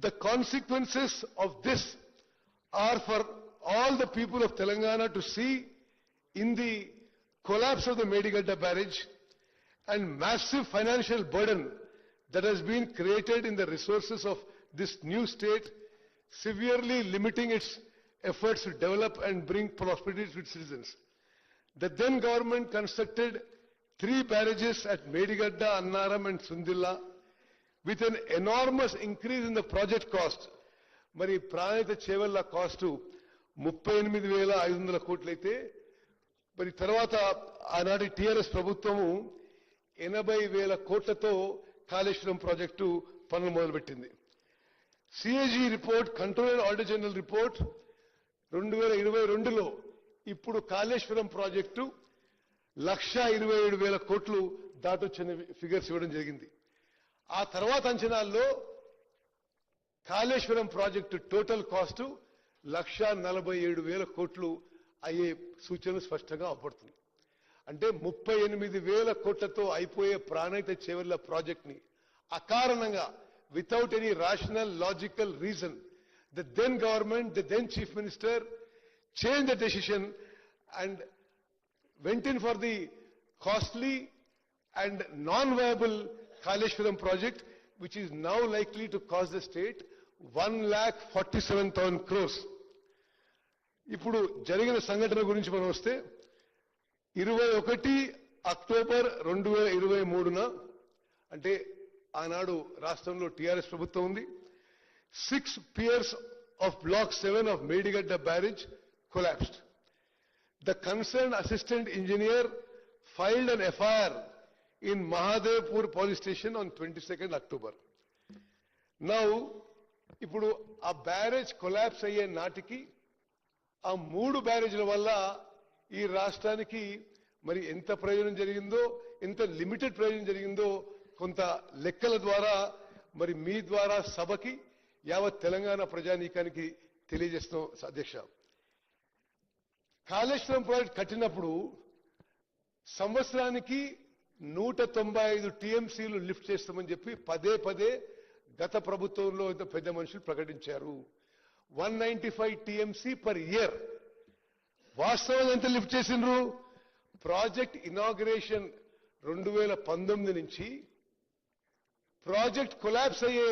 The consequences of this are for all the people of Telangana to see in the collapse of the Medigadda barrage and massive financial burden that has been created in the resources of this new state, severely limiting its efforts to develop and bring prosperity to its citizens. The then government constructed 3 barrages at Medigadda, Annaram and Sundilla with an enormous increase in the project cost. Mari Pranita Chevalla cost 38,500 కోట్లయితే మరి తర్వాత ఆనాటి TRS ప్రభుత్వము 80,000 కోట్లతో Kaleshwaram project పనులు మొదలుపెట్టింది. CAG report, controller auditor general report 2022లో ఇప్పుడు Kaleshwaram project 1,27,000 కోట్లు దాటొచ్చిన ఫిగర్స్ ఇవ్వడం జరిగింది. ఆ తర్వాత అంచనాల్లో కాళేశ్వరం ప్రాజెక్టు టోటల్ కాస్ట్ 1,47,000 కోట్లు అయ్యే సూచనలు స్పష్టంగా అవపడుతుంది. అంటే 38,000 కోట్లతో అయిపోయే ప్రాణహిత చేవెళ్ల ప్రాజెక్ట్ ని అకారణంగా without any rational logical reason the then government, the then chief minister changed the decision and went in for the costly and non-viable Kaleshwaram project, which is now likely to cost the state 1,47,000 crores. ఇప్పుడు జరిగిన సంఘటన గురించి మనం వస్తే 21 October 2023న అంటే ఆనాడు రాష్ట్రంలో TRS ప్రభుత్వం ఉంది. 6 piers of block 7 of Medigadda barrage collapsed. The concerned assistant engineer filed an FIR in Mahadevpur police station on 22nd October. Now, ఇప్పుడు ఆ బ్యారేజ్ కొలాప్స్ అయ్యే నాటికి ఆ 3 బ్యారేజ్ల వల్ల ఈ రాష్ట్రానికి మరి ఎంత ప్రయోజనం జరిగిందో, ఎంత లిమిటెడ్ ప్రయోజనం జరిగిందో కొంత లెక్కల ద్వారా మరి మీ ద్వారా సభకి యావత్ తెలంగాణ ప్రజానీకానికి తెలియజేస్తున్నాం. అధ్యక్ష, కాళేశ్వరం ప్రాజెక్ట్ కట్టినప్పుడు సంవత్సరానికి 195 టీఎంసీలు లిఫ్ట్ చేస్తామని చెప్పి పదే పదే గత ప్రభుత్వంలో పెద్ద మనుషులు ప్రకటించారు. 195 టీఎంసీ పర్ ఇయర్. వాస్తవం ఎంత లిఫ్ట్ చేసిండ్రు? ప్రాజెక్ట్ ఇనాగ్రేషన్ 2019 నుంచి ప్రాజెక్ట్ కొలాప్స్ అయ్యే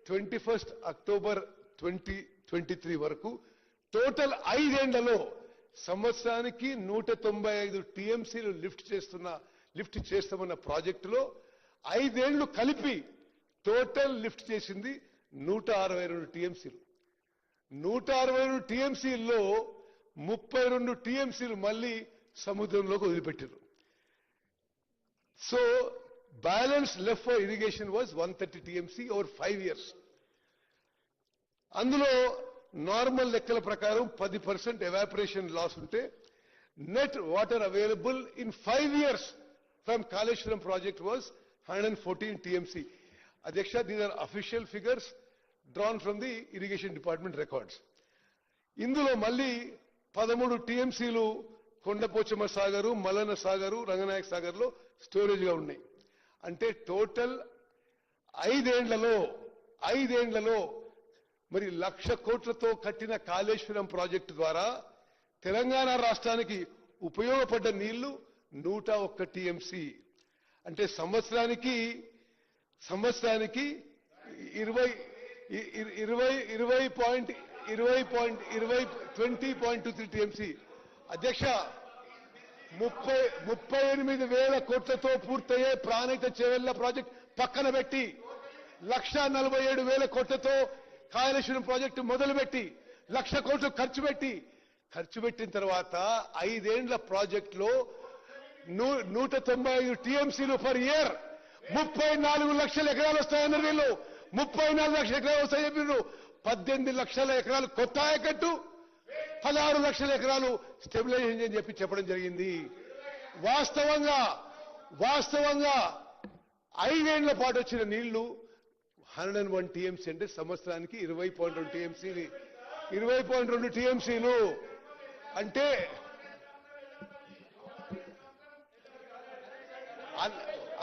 21 అక్టోబర్ 2023 వరకు టోటల్ 5 ఏళ్లలో సంవత్సరానికి 195 టీఎంసీలు లిఫ్ట్ చేస్తామన్న ప్రాజెక్టులో 5 ఏళ్లు కలిపి టోటల్ లిఫ్ట్ చేసింది 162 టీఎంసీలు. 162 టీఎంసీల్లో 32 టీఎంసీలు మళ్ళీ సముద్రంలోకి వదిలిపెట్టారు. So balance left for irrigation was 130 TMC over 5 years. అందులో నార్మల్ లెక్కల ప్రకారం 10% ఎవాపరేషన్ లాస్ ఉంటే net water available in 5 years from Kaleshwaram project was 114 TMC. అధ్యక్ష, these are official figures drawn from the irrigation department records. ఇందులో మళ్ళీ 13 టీఎంసీలు కొండపోచమ్మ సాగరు, మల్లన్న సాగరు, రంగనాయక సాగర్ లో storage గా ఉన్నాయి. అంటే టోటల్ 5 ఏళ్లలో మరి 1,00,000 కోట్లతో కట్టిన కాళేశ్వరం ప్రాజెక్టు ద్వారా తెలంగాణ రాష్ట్రానికి ఉపయోగపడ్డ నీళ్లు 101 టీఎంసీ. అంటే సంవత్సరానికి 20.23 టీఎంసీ. అధ్యక్ష, 38,000 కోట్లతో పూర్తయ్యే ప్రాణహిత చేవెళ్ల ప్రాజెక్ట్ పక్కన పెట్టి 1,47,000 కోట్లతో కాళేశ్వరం ప్రాజెక్టు మొదలుపెట్టి 1,00,000 కోట్లు ఖర్చు పెట్టిన తర్వాత 5 ఏళ్ల ప్రాజెక్ట్ లో 195 టీఎంసీలు పర్ ఇయర్, 34 లక్షల ఎకరాలు వస్తాయన్నారు వీళ్ళు. 34 లక్షల ఎకరాలు వస్తాయని చెప్పారు. 18 లక్షల ఎకరాలు కొత్త ఆయకట్టు, 16 లక్షల ఎకరాలు స్టెబిలైజేషన్ అని చెప్పడం జరిగింది. వాస్తవంగా 5 ఏళ్ల పాటు వచ్చిన నీళ్లు 101 టీఎంసీ. అంటే సంవత్సరానికి 20.2 టీఎంసీలు. అంటే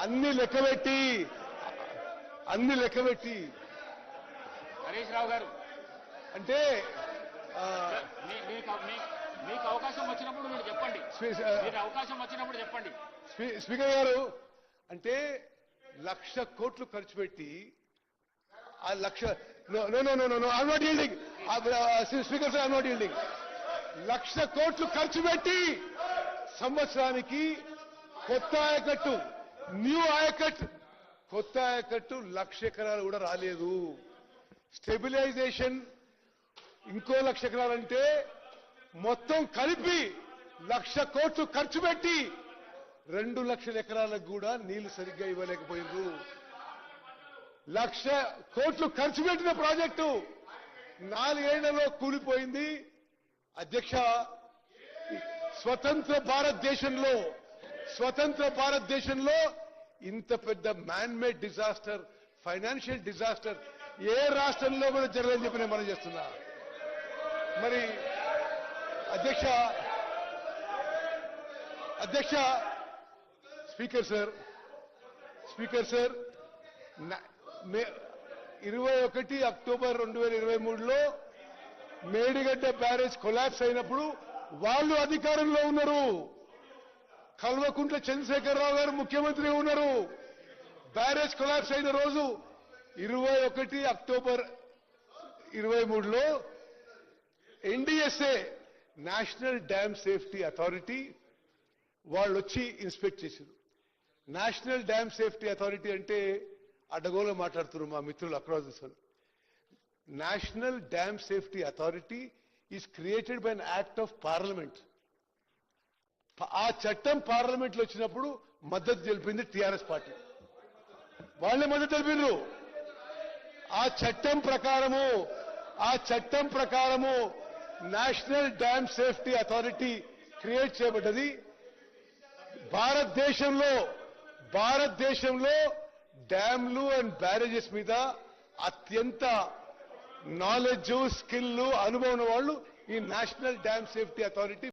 అన్ని లెక్కబెట్టి రావు గారు అంటే మీకు అవకాశం వచ్చినప్పుడు మీరు చెప్పండి. మీరు అవకాశం వచ్చినప్పుడు చెప్పండి. స్పీకర్ గారు, అంటే 1,00,000 కోట్లు ఖర్చు పెట్టి ఆ 1,00,000 I'm not yielding. Speaker sir, I'm not yielding. 1,00,000 కోట్లు ఖర్చు పెట్టి సంవత్సరానికి కొత్త ఆయకట్టు, న్యూ ఆయకట్, కొత్త ఆయకట్టు 1,00,000 ఎకరాలు కూడా రాలేదు. స్టెబిలైజేషన్ ఇంకో 1,00,000 ఎకరాలంటే మొత్తం కలిపి 1,00,000 కోట్లు ఖర్చు పెట్టి 2,00,000 ఎకరాలకు కూడా నీళ్లు సరిగ్గా ఇవ్వలేకపోయింది. 1,00,000 కోట్లు ఖర్చు పెట్టిన ప్రాజెక్టు 4 ఏళ్లలో కూలిపోయింది. అధ్యక్ష, స్వతంత్ర భారతదేశంలో ఇంత పెద్ద man made disaster, financial disaster ఏ రాష్ట్రంలో కూడా జరగదని చెప్పి నేను మనం చేస్తున్నా. మరి అధ్యక్ష, స్పీకర్ సార్ 21 అక్టోబర్ 2023లో మేడిగడ్డ బ్యారేజ్ కొలాప్స్ అయినప్పుడు వాళ్ళు అధికారంలో ఉన్నారు. కల్వకుంట్ల చంద్రశేఖరరావు గారు ముఖ్యమంత్రి ఉన్నారు. బ్యారేజ్ కొలాప్స్ అయిన రోజు 21 అక్టోబర్ 2023లో NDSA, national dam safety authority వాళ్ళు వచ్చి ఇన్స్పెక్ట్ చేశారు. నేషనల్ డ్యామ్ సేఫ్టీ అథారిటీ అంటే అడ్డగోలు మాట్లాడుతున్నారు మా మిత్రులు across the sun. National dam safety authority is created by an act of parliament. ఆ చట్టం పార్లమెంట్ లో వచ్చినప్పుడు మద్దతు తెలిపింది టీఆర్ఎస్ పార్టీ. వాళ్ళే మద్దతు తెలిపినారు. ఆ చట్టం ప్రకారము national dam safety authority create చేయబడ్డది. భారతదేశంలో డ్యామ్లు అండ్ బ్యారేజెస్ మీద అత్యంత నాలెడ్జ్, స్కిల్, అనుభవం ఉన్న వాళ్ళు ఈ నేషనల్ డ్యామ్ సేఫ్టీ అథారిటీ